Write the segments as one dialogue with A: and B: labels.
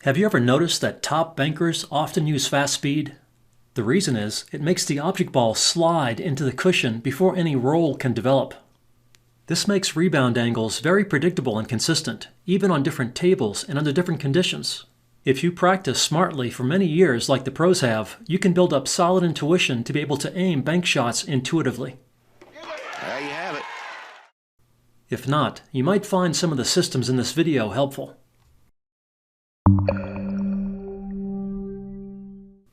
A: Have you ever noticed that top bankers often use fast speed? The reason is, it makes the object ball slide into the cushion before any roll can develop. This makes rebound angles very predictable and consistent, even on different tables and under different conditions. If you practice smartly for many years like the pros have, you can build up solid intuition to be able to aim bank shots intuitively.
B: There you have it.
A: If not, you might find some of the systems in this video helpful.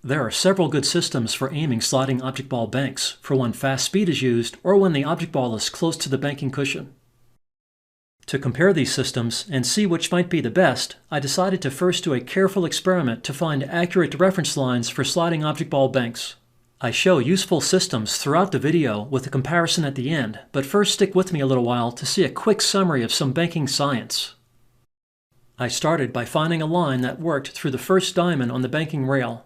A: There are several good systems for aiming sliding object ball banks for when fast speed is used or when the object ball is close to the banking cushion. To compare these systems and see which might be the best, I decided to first do a careful experiment to find accurate reference lines for sliding object ball banks. I show useful systems throughout the video with a comparison at the end, but first stick with me a little while to see a quick summary of some banking science. I started by finding a line that worked through the first diamond on the banking rail.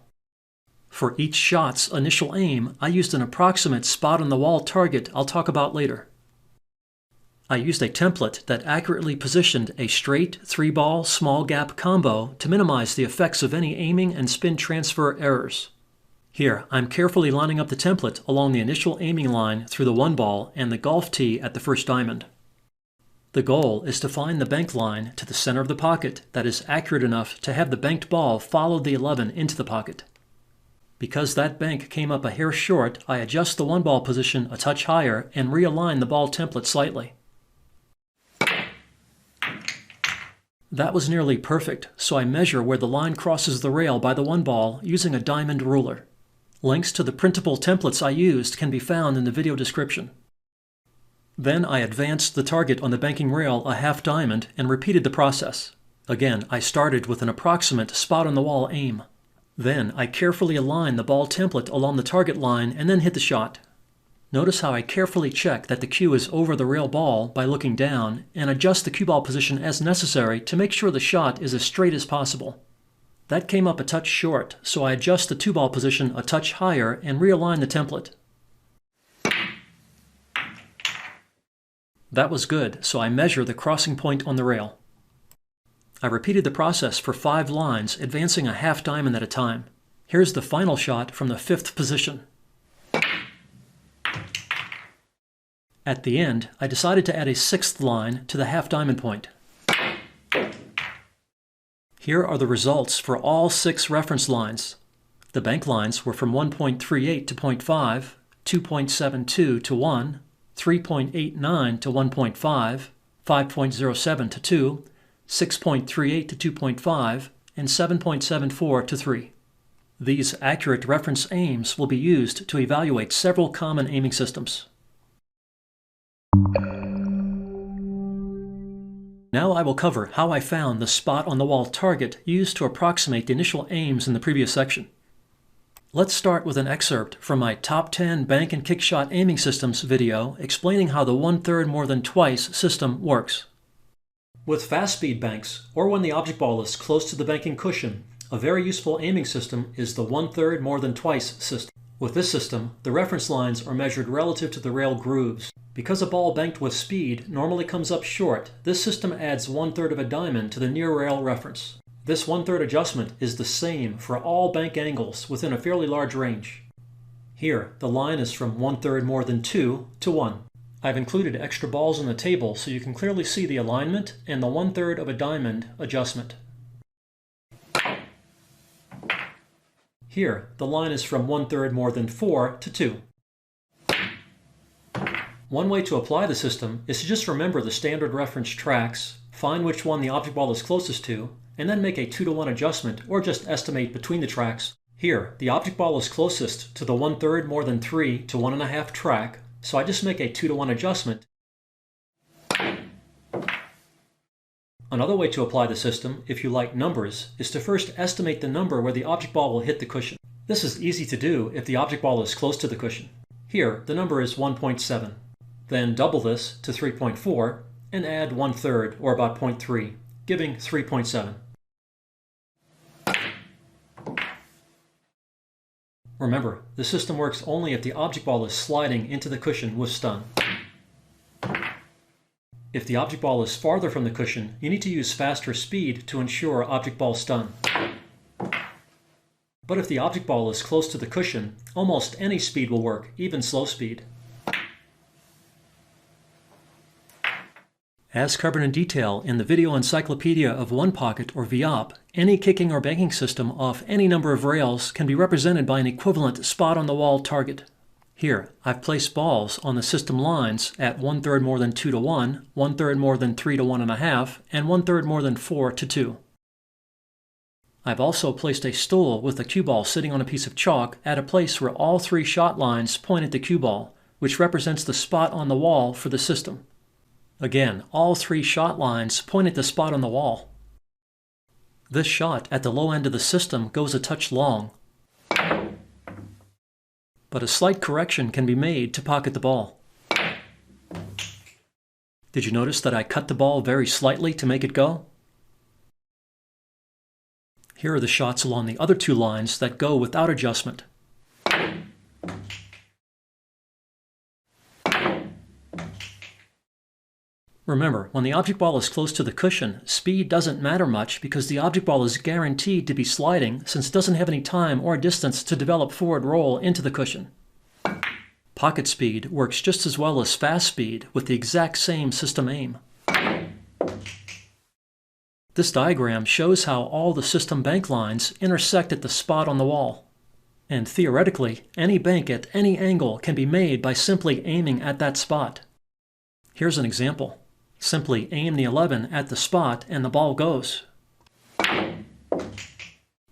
A: For each shot's initial aim, I used an approximate spot-on-the-wall target I'll talk about later. I used a template that accurately positioned a straight 3-ball small gap combo to minimize the effects of any aiming and spin transfer errors. Here, I'm carefully lining up the template along the initial aiming line through the 1-ball and the golf tee at the first diamond. The goal is to find the bank line to the center of the pocket that is accurate enough to have the banked ball follow the 11 into the pocket. Because that bank came up a hair short, I adjust the 1-ball position a touch higher and realign the ball template slightly. That was nearly perfect, so I measure where the line crosses the rail by the 1-ball using a diamond ruler. Links to the printable templates I used can be found in the video description. Then I advanced the target on the banking rail a half diamond and repeated the process. Again, I started with an approximate spot-on-the-wall aim. Then I carefully align the ball template along the target line and then hit the shot. Notice how I carefully check that the cue is over the rail ball by looking down and adjust the cue ball position as necessary to make sure the shot is as straight as possible. That came up a touch short, so I adjust the 2-ball position a touch higher and realign the template. That was good, so I measure the crossing point on the rail. I repeated the process for 5 lines, advancing a half diamond at a time. Here's the final shot from the 5th position. At the end, I decided to add a 6th line to the half diamond point. Here are the results for all 6 reference lines. The bank lines were from 1.38 to 0.5, 2.72 to 1, 3.89 to 1.5, 5.07 to 2, 6.38 to 2.5, and 7.74 to 3. These accurate reference aims will be used to evaluate several common aiming systems. Now I will cover how I found the spot-on-the-wall target used to approximate the initial aims in the previous section. Let's start with an excerpt from my Top 10 Bank and Kickshot Aiming Systems video explaining how the 1/3 more than twice system works. With fast speed banks, or when the object ball is close to the banking cushion, a very useful aiming system is the 1/3 more than twice system. With this system, the reference lines are measured relative to the rail grooves. Because a ball banked with speed normally comes up short, this system adds 1/3 of a diamond to the near rail reference. This 1/3 adjustment is the same for all bank angles within a fairly large range. Here, the line is from 1/3 more than 2 to 1. I've included extra balls on the table so you can clearly see the alignment and the 1/3 of a diamond adjustment. Here, the line is from 1/3 more than 4 to 2. One way to apply the system is to just remember the standard reference tracks, find which one the object ball is closest to, and then make a 2-to-1 adjustment or just estimate between the tracks. Here, the object ball is closest to the 1/3 more than 3 to 1.5 track, so I just make a 2-to-1 adjustment. Another way to apply the system, if you like numbers, is to first estimate the number where the object ball will hit the cushion. This is easy to do if the object ball is close to the cushion. Here, the number is 1.7. Then double this to 3.4 and add 1/3, or about 0.3, giving 3.7. Remember, the system works only if the object ball is sliding into the cushion with stun. If the object ball is farther from the cushion, you need to use faster speed to ensure object ball stun. But if the object ball is close to the cushion, almost any speed will work, even slow speed. As covered in detail in the Video Encyclopedia of One Pocket, or VOP, any kicking or banking system off any number of rails can be represented by an equivalent spot-on-the-wall target. Here, I've placed balls on the system lines at 1/3 more than 2 to 1, 1/3 more than 3 to 1.5, and 1/3 more than 4 to 2. I've also placed a stool with the cue ball sitting on a piece of chalk at a place where all 3 shot lines point at the cue ball, which represents the spot on the wall for the system. Again, all 3 shot lines point at the spot on the wall. This shot at the low end of the system goes a touch long, but a slight correction can be made to pocket the ball. Did you notice that I cut the ball very slightly to make it go? Here are the shots along the other 2 lines that go without adjustment. Remember, when the object ball is close to the cushion, speed doesn't matter much because the object ball is guaranteed to be sliding since it doesn't have any time or distance to develop forward roll into the cushion. Pocket speed works just as well as fast speed with the exact same system aim. This diagram shows how all the system bank lines intersect at the spot on the wall. And theoretically, any bank at any angle can be made by simply aiming at that spot. Here's an example. Simply aim the 11 at the spot and the ball goes.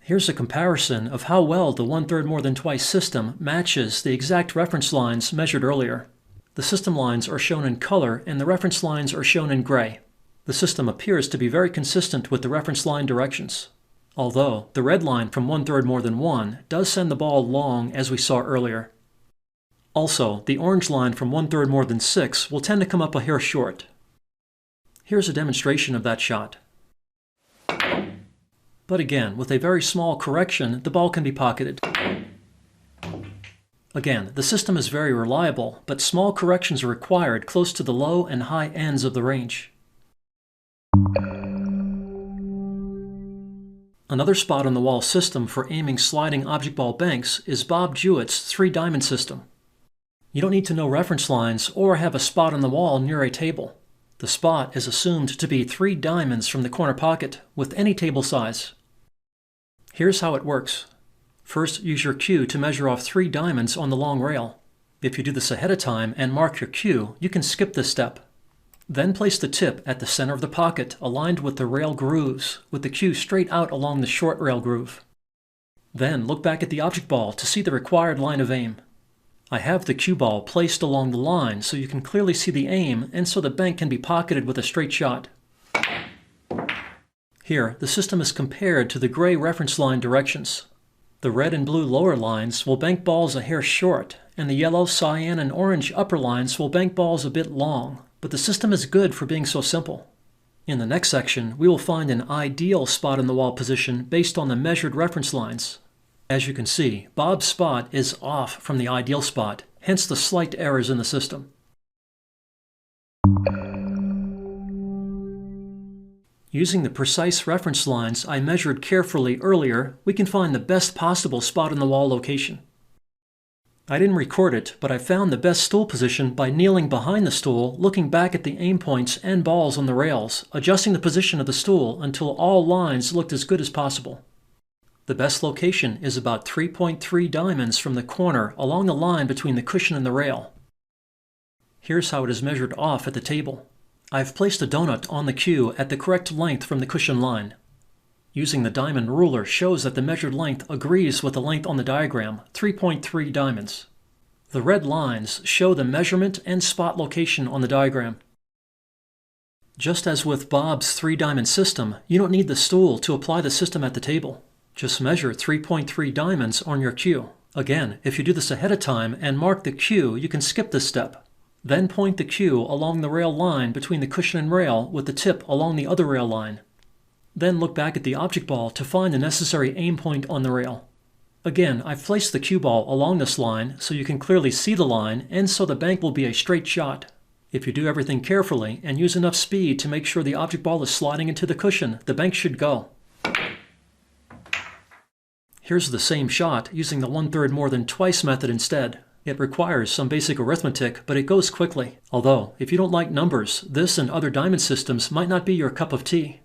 A: Here's a comparison of how well the 1/3 more than twice system matches the exact reference lines measured earlier. The system lines are shown in color and the reference lines are shown in gray. The system appears to be very consistent with the reference line directions, although the red line from 1/3 more than 1 does send the ball long as we saw earlier. Also, the orange line from 1/3 more than 6 will tend to come up a hair short. Here's a demonstration of that shot. But again, with a very small correction, the ball can be pocketed. Again, the system is very reliable, but small corrections are required close to the low and high ends of the range. Another spot-on-the-wall system for aiming sliding object ball banks is Bob Jewett's 3-diamond system. You don't need to know reference lines or have a spot on the wall near a table. The spot is assumed to be 3 diamonds from the corner pocket with any table size. Here's how it works. First, use your cue to measure off 3 diamonds on the long rail. If you do this ahead of time and mark your cue, you can skip this step. Then place the tip at the center of the pocket aligned with the rail grooves, with the cue straight out along the short rail groove. Then look back at the object ball to see the required line of aim. I have the cue ball placed along the line so you can clearly see the aim and so the bank can be pocketed with a straight shot. Here, the system is compared to the gray reference line directions. The red and blue lower lines will bank balls a hair short, and the yellow, cyan, and orange upper lines will bank balls a bit long, but the system is good for being so simple. In the next section, we will find an ideal spot-on-the-wall position based on the measured reference lines. As you can see, Bob's spot is off from the ideal spot, hence the slight errors in the system. Using the precise reference lines I measured carefully earlier, we can find the best possible spot-on-the-wall location. I didn't record it, but I found the best stool position by kneeling behind the stool, looking back at the aim points and balls on the rails, adjusting the position of the stool until all lines looked as good as possible. The best location is about 3.3 diamonds from the corner along the line between the cushion and the rail. Here's how it is measured off at the table. I've placed a donut on the cue at the correct length from the cushion line. Using the diamond ruler shows that the measured length agrees with the length on the diagram, 3.3 diamonds. The red lines show the measurement and spot location on the diagram. Just as with Bob's 3-diamond system, you don't need the stool to apply the system at the table. Just measure 3.3 diamonds on your cue. Again, if you do this ahead of time and mark the cue, you can skip this step. Then point the cue along the rail line between the cushion and rail with the tip along the other rail line. Then look back at the object ball to find the necessary aim point on the rail. Again, I've placed the cue ball along this line so you can clearly see the line and so the bank will be a straight shot. If you do everything carefully and use enough speed to make sure the object ball is sliding into the cushion, the bank should go. Here's the same shot using the 1/3 more than twice method instead. It requires some basic arithmetic, but it goes quickly. Although, if you don't like numbers, this and other diamond systems might not be your cup of tea.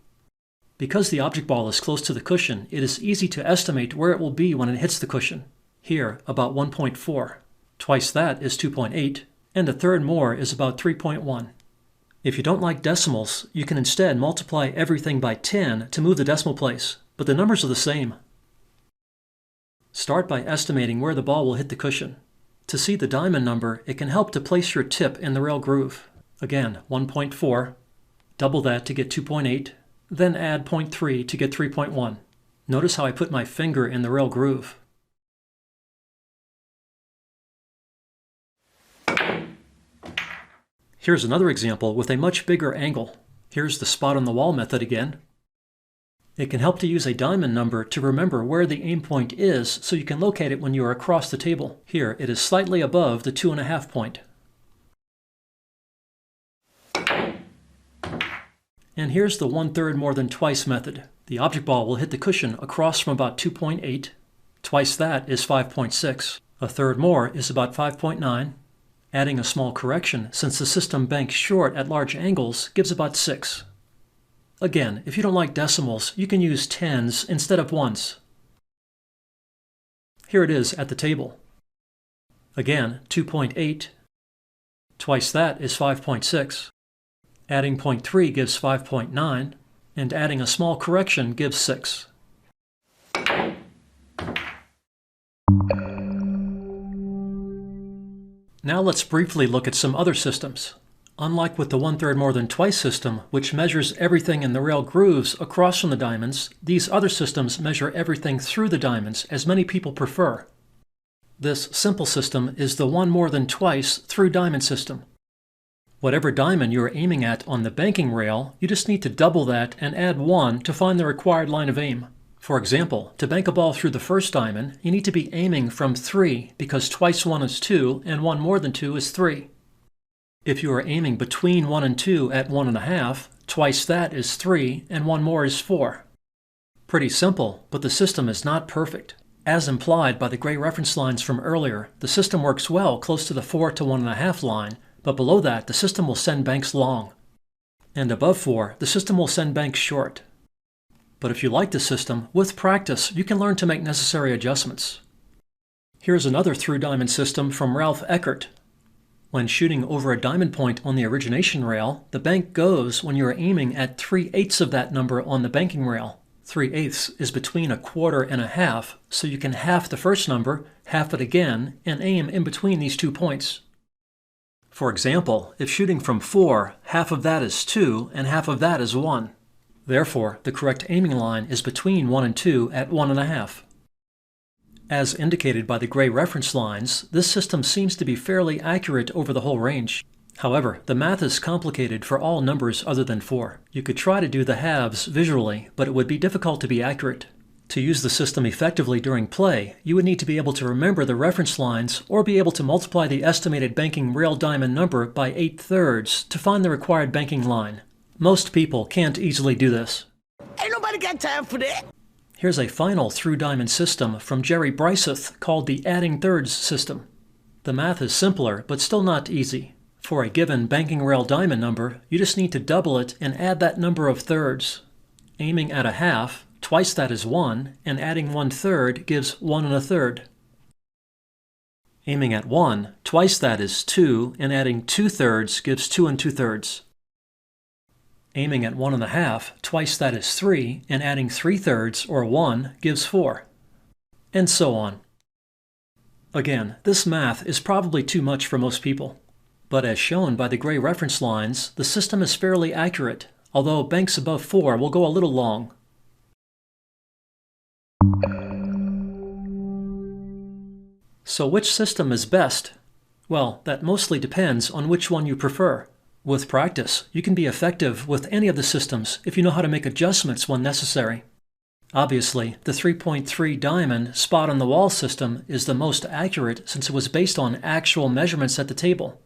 A: Because the object ball is close to the cushion, it is easy to estimate where it will be when it hits the cushion. Here, about 1.4. Twice that is 2.8, and a third more is about 3.1. If you don't like decimals, you can instead multiply everything by 10 to move the decimal place, but the numbers are the same. Start by estimating where the ball will hit the cushion. To see the diamond number, it can help to place your tip in the rail groove. Again, 1.4. Double that to get 2.8, then add 0.3 to get 3.1. Notice how I put my finger in the rail groove. Here's another example with a much bigger angle. Here's the spot on the wall method again. It can help to use a diamond number to remember where the aim point is so you can locate it when you are across the table. Here, it is slightly above the 2.5 point. And here's the 1/3 more than twice method. The object ball will hit the cushion across from about 2.8. Twice that is 5.6. A third more is about 5.9. Adding a small correction, since the system banks short at large angles, gives about 6. Again, if you don't like decimals, you can use tens instead of ones. Here it is at the table. Again, 2.8. Twice that is 5.6. Adding 0.3 gives 5.9, and adding a small correction gives 6. Now let's briefly look at some other systems. Unlike with the 1/3 more than twice system, which measures everything in the rail grooves across from the diamonds, these other systems measure everything through the diamonds, as many people prefer. This simple system is the 1 more than twice through diamond system. Whatever diamond you are aiming at on the banking rail, you just need to double that and add 1 to find the required line of aim. For example, to bank a ball through the first diamond, you need to be aiming from 3 because twice 1 is 2 and 1 more than 2 is 3. If you are aiming between 1 and 2 at 1.5, twice that is 3 and 1 more is 4. Pretty simple, but the system is not perfect. As implied by the gray reference lines from earlier, the system works well close to the 4 to 1.5 line, but below that the system will send banks long. And above 4, the system will send banks short. But if you like the system, with practice you can learn to make necessary adjustments. Here's another through diamond system from Ralph Eckert. When shooting over a diamond point on the origination rail, the bank goes when you are aiming at 3/8 of that number on the banking rail. 3/8 is between 1/4 and 1/2, so you can half the first number, half it again, and aim in between these 2 points. For example, if shooting from 4, half of that is 2 and half of that is 1. Therefore, the correct aiming line is between 1 and 2 at 1.5. As indicated by the gray reference lines, this system seems to be fairly accurate over the whole range. However, the math is complicated for all numbers other than 4. You could try to do the halves visually, but it would be difficult to be accurate. To use the system effectively during play, you would need to be able to remember the reference lines or be able to multiply the estimated banking rail diamond number by 8/3 to find the required banking line. Most people can't easily do this.
B: Ain't nobody got time for that.
A: Here's a final through diamond system from Briesath called the adding thirds system. The math is simpler, but still not easy. For a given banking rail diamond number, you just need to double it and add that number of thirds. Aiming at 1/2, twice that is 1, and adding 1/3 gives 1 1/3. Aiming at 1, twice that is 2, and adding 2/3 gives 2 2/3. Aiming at 1 1/2, twice that is 3, and adding 3/3 or 1 gives 4. And so on. Again, this math is probably too much for most people. But as shown by the gray reference lines, the system is fairly accurate, although banks above 4 will go a little long. So which system is best? Well, that mostly depends on which one you prefer. With practice, you can be effective with any of the systems if you know how to make adjustments when necessary. Obviously, the 3.3 diamond spot on the wall system is the most accurate since it was based on actual measurements at the table.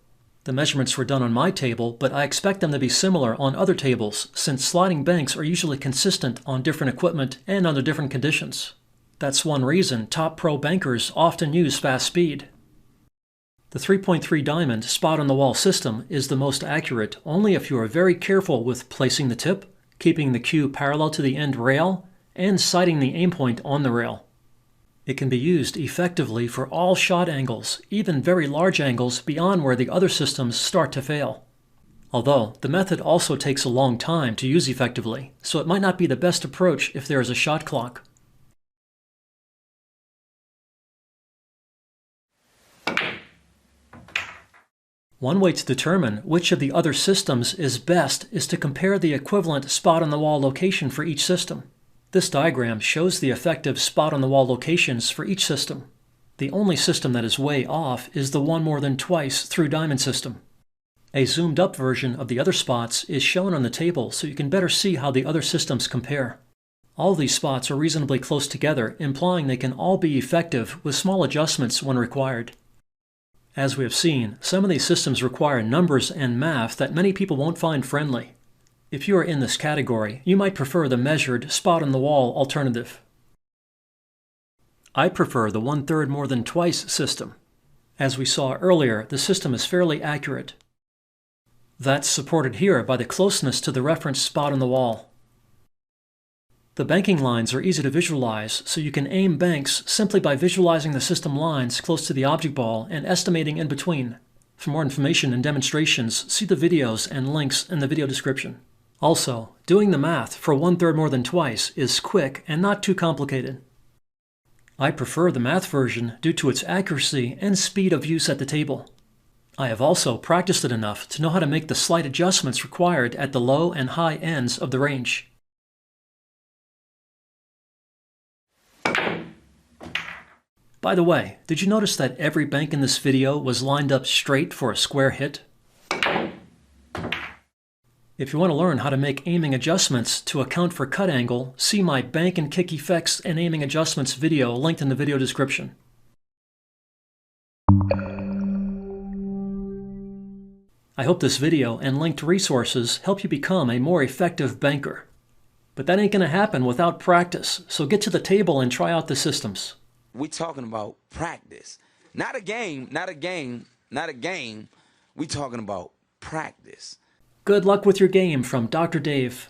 A: The measurements were done on my table, but I expect them to be similar on other tables, since sliding banks are usually consistent on different equipment and under different conditions. That's one reason top pro bankers often use fast speed. The 3.3 diamond spot-on-the-wall system is the most accurate only if you are very careful with placing the tip, keeping the cue parallel to the end rail, and sighting the aim point on the rail. It can be used effectively for all shot angles, even very large angles beyond where the other systems start to fail. Although, the method also takes a long time to use effectively, so it might not be the best approach if there is a shot clock. One way to determine which of the other systems is best is to compare the equivalent spot-on-the-wall location for each system. This diagram shows the effective spot-on-the-wall locations for each system. The only system that is way off is the one more than twice through diamond system. A zoomed-up version of the other spots is shown on the table so you can better see how the other systems compare. All these spots are reasonably close together, implying they can all be effective with small adjustments when required. As we have seen, some of these systems require numbers and math that many people won't find friendly. If you are in this category, you might prefer the measured, spot-on-the-wall alternative. I prefer the 1/3 more than twice system. As we saw earlier, the system is fairly accurate. That's supported here by the closeness to the reference spot on the wall. The banking lines are easy to visualize, so you can aim banks simply by visualizing the system lines close to the object ball and estimating in between. For more information and demonstrations, see the videos and links in the video description. Also, doing the math for 1/3 more than twice is quick and not too complicated. I prefer the math version due to its accuracy and speed of use at the table. I have also practiced it enough to know how to make the slight adjustments required at the low and high ends of the range. By the way, did you notice that every bank in this video was lined up straight for a square hit? If you want to learn how to make aiming adjustments to account for cut angle, see my bank and kick effects and aiming adjustments video linked in the video description. I hope this video and linked resources help you become a more effective banker. But that ain't gonna happen without practice, so get to the table and try out the systems.
C: We're talking about practice. Not a game, not a game, not a game. We're talking about practice.
A: Good luck with your game from Dr. Dave.